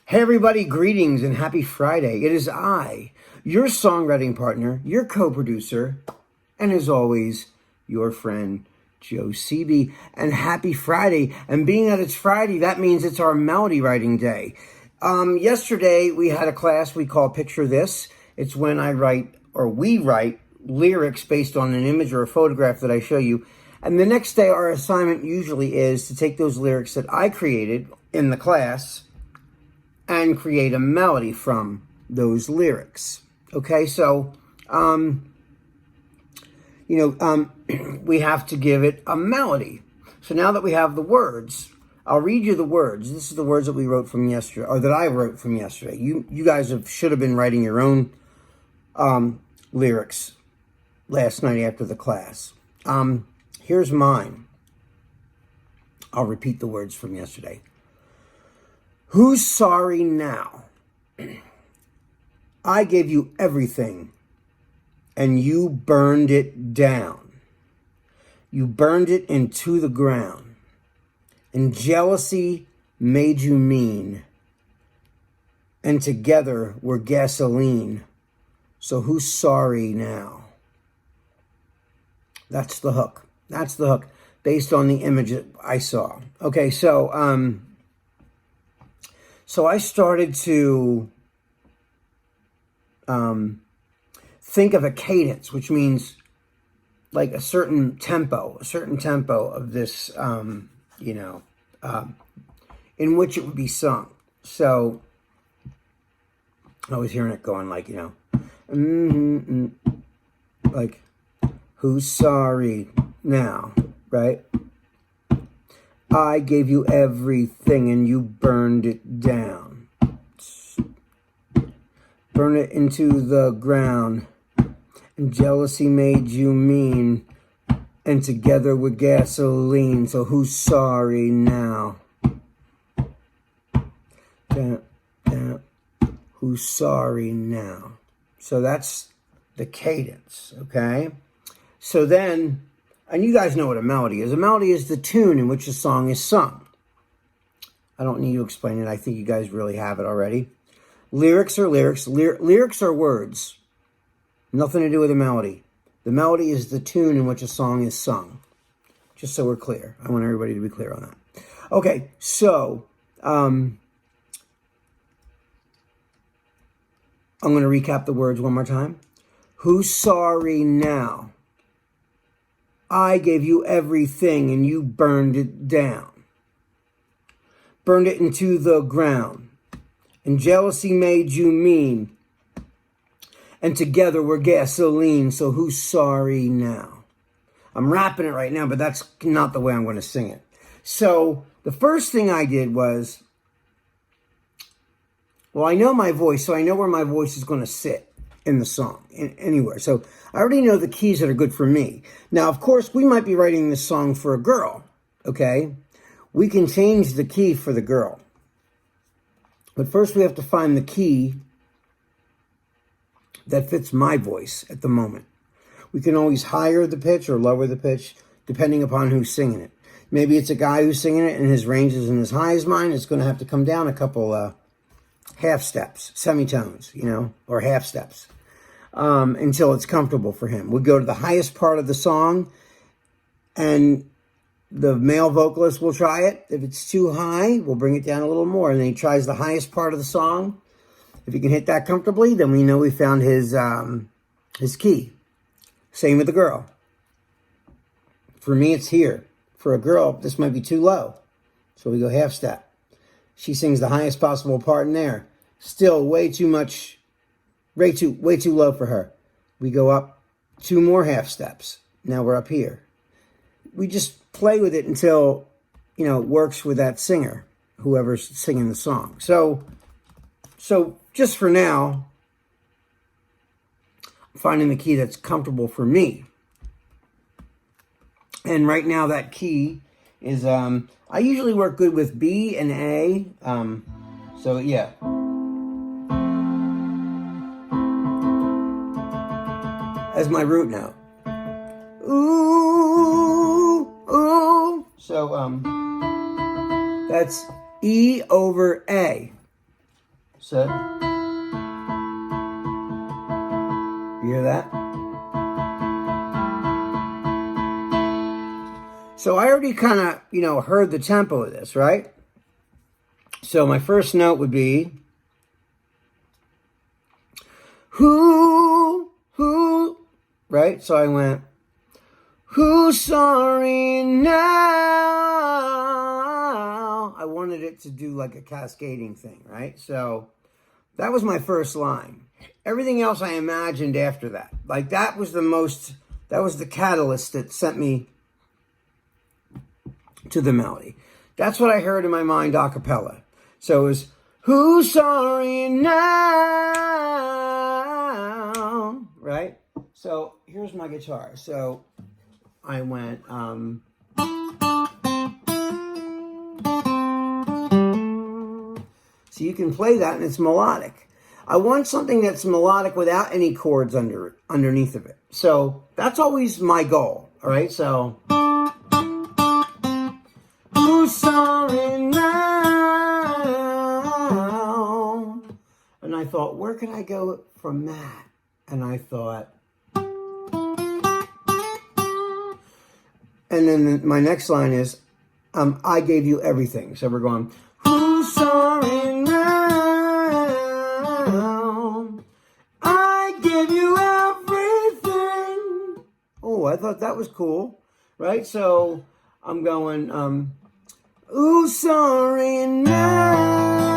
Hey everybody, greetings and happy Friday. It is I, your songwriting partner, your co-producer, and as always, your friend, Joe Seeby. And happy Friday. And being that it's Friday, that means it's our melody writing day. Yesterday, we had a class we call Picture This. It's when we write lyrics based on an image or a photograph that I show you. And the next day, our assignment usually is to take those lyrics that I created in the class and create a melody from those lyrics. Okay, so, we have to give it a melody. So now that we have the words, I'll read you the words. This is the words that we wrote from yesterday, or that I wrote from yesterday. You guys should have been writing your own lyrics last night after the class. Here's mine. I'll repeat the words from yesterday. Who's sorry now? I gave you everything, and you burned it down. You burned it into the ground, and jealousy made you mean, and together we're gasoline. So who's sorry now? That's the hook. That's the hook, based on the image that I saw. Okay, so I started to think of a cadence, which means like a certain tempo of this, in which it would be sung. So I was hearing it going like, like, who's sorry now, right? I gave you everything and you burned it down. Burn it into the ground. And jealousy made you mean. And together we're gasoline. So who's sorry now? Who's sorry now? So that's the cadence, okay? So then, and you guys know what a melody is. A melody is the tune in which a song is sung. I don't need to explain it. I think you guys really have it already. Lyrics are lyrics. Lyrics are words. Nothing to do with a melody. The melody is the tune in which a song is sung. Just so we're clear. I want everybody to be clear on that. Okay, so I'm going to recap the words one more time. Who's sorry now? I gave you everything and you burned it down. Burned it into the ground. And jealousy made you mean. And together we're gasoline, so who's sorry now? I'm rapping it right now, but that's not the way I'm going to sing it. So the first thing I did was, well, I know my voice, so I know where my voice is going to sit in the song, anywhere. So I already know the keys that are good for me. Now, of course, we might be writing this song for a girl, okay? We can change the key for the girl. But first we have to find the key that fits my voice at the moment. We can always higher the pitch or lower the pitch, depending upon who's singing it. Maybe it's a guy who's singing it and his range isn't as high as mine. It's going to have to come down a couple half steps, semitones, or half steps, until it's comfortable for him. We go to the highest part of the song, and the male vocalist will try it. If it's too high, we'll bring it down a little more, and then he tries the highest part of the song. If he can hit that comfortably, then we know we found his key. Same with the girl. For me, it's here. For a girl, this might be too low, so we go half step. She sings the highest possible part in there. Still way too much, way too low for her. We go up 2 more half steps. Now we're up here. We just play with it until, it works with that singer, whoever's singing the song. So just for now, I'm finding the key that's comfortable for me. And right now that key is, I usually work good with B and A. So yeah. As my root note. Ooh, ooh. So, that's E over A. So, you hear that? So I already kind of, heard the tempo of this, right? So my first note would be, who, right? So I went, who's sorry now? I wanted it to do like a cascading thing, right? So that was my first line. Everything else I imagined after that. Like that was the catalyst that sent me to the melody. That's what I heard in my mind a cappella. So it was, who's sorry now? Right? So here's my guitar. So I went, so you can play that and it's melodic. I want something that's melodic without any chords underneath of it. So that's always my goal. All right. So who's sorry now? And I thought, where can I go from that? And I thought, and then my next line is, I gave you everything. So we're going, who's sorry now? I gave you everything. Oh, I thought that was cool, right? So I'm going, who's sorry now?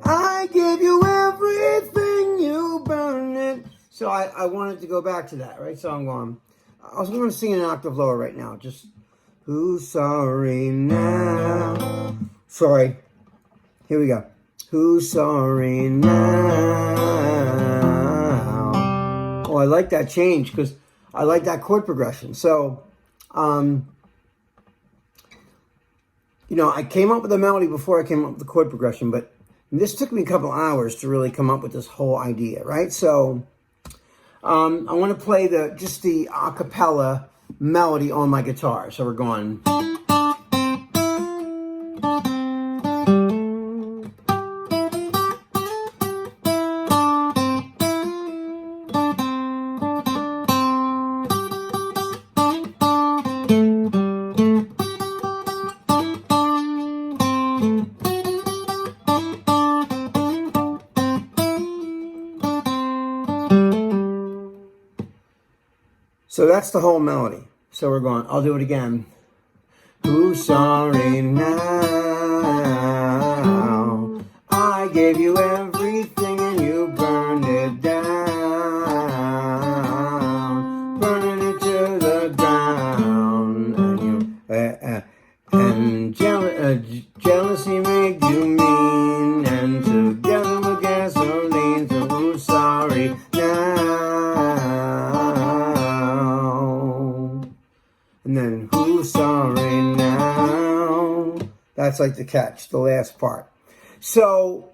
I gave you everything, you burned it. So I wanted to go back to that, right? So I'm going, I was going to sing an octave lower right now. Just, who's sorry now? Sorry. Here we go. Who's sorry now? Oh, I like that change because I like that chord progression. So, I came up with the melody before I came up with the chord progression, but this took me a couple hours to really come up with this whole idea, right? So, I want to play just the a cappella melody on my guitar. So we're going. So that's the whole melody. So we're going, I'll do it again. Who's sorry now? I gave you everything and you burned it down. Burning it to the ground. And jealousy made you mean. And together with gasoline. So who's sorry now? And then, who's sorry now? That's like the catch, the last part. So,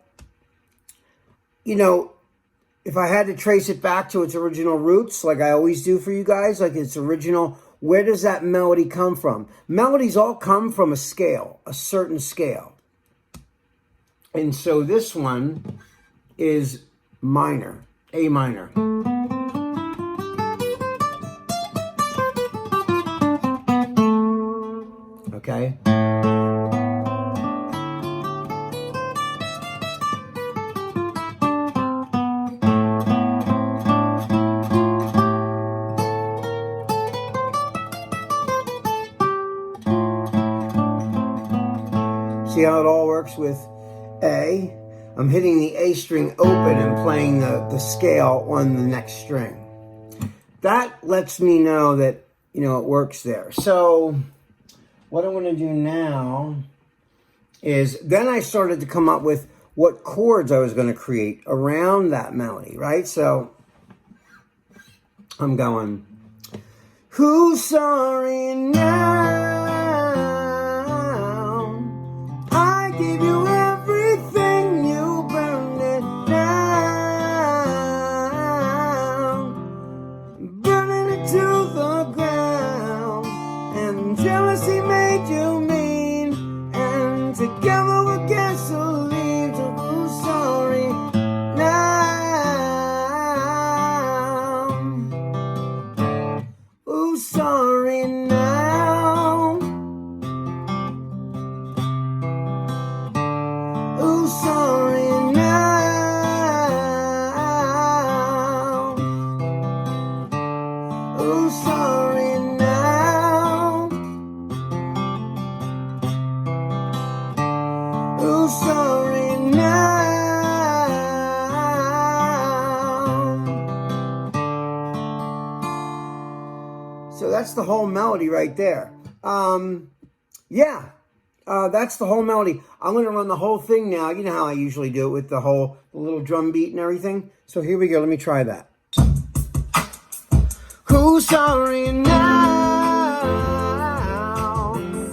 if I had to trace it back to its original roots, like I always do for you guys, like its original, where does that melody come from? Melodies all come from a scale, a certain scale. And so this one is minor, A minor. Okay. See how it all works with A? I'm hitting the A string open and playing the scale on the next string. That lets me know that, it works there. So what I'm going to do now is then I started to come up with what chords I was going to create around that melody, right? So I'm going, who's sorry now? I gave you everything, you burned it down. Burning it to the ground. And jealousy made you mean. And together with gasoline. sorry now. Ooh, sorry now. Ooh, sorry now. Ooh, sorry now. So that's the whole melody right there. Yeah, that's the whole melody. I'm going to run the whole thing now. You know how I usually do it with the little drum beat and everything. So here we go. Let me try that. Who's sorry now?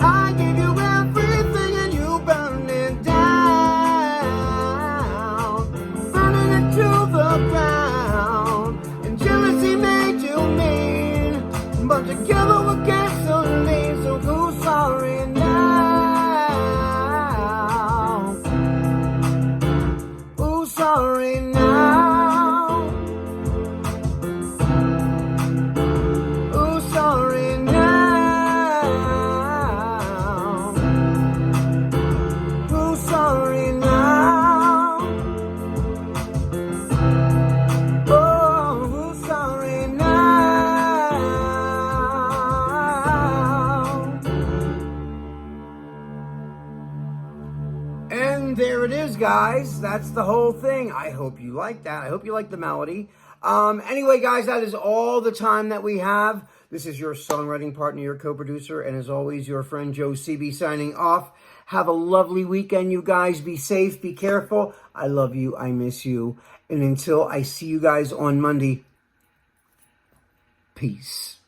I gave you everything and you burned it down, burning it to the ground. And jealousy made you mean, but together we're gasoline. So who's sorry now? Who's sorry now? Who's sorry now? Who's sorry now? Oh, who's sorry now? And there it is, guys. That's the whole thing. I hope you like that. I hope you like the melody. Anyway, guys, that is all the time that we have. This is your songwriting partner, your co-producer, and as always, your friend Joe CB signing off. Have a lovely weekend, you guys. Be safe, be careful. I love you. I miss you. And until I see you guys on Monday, peace.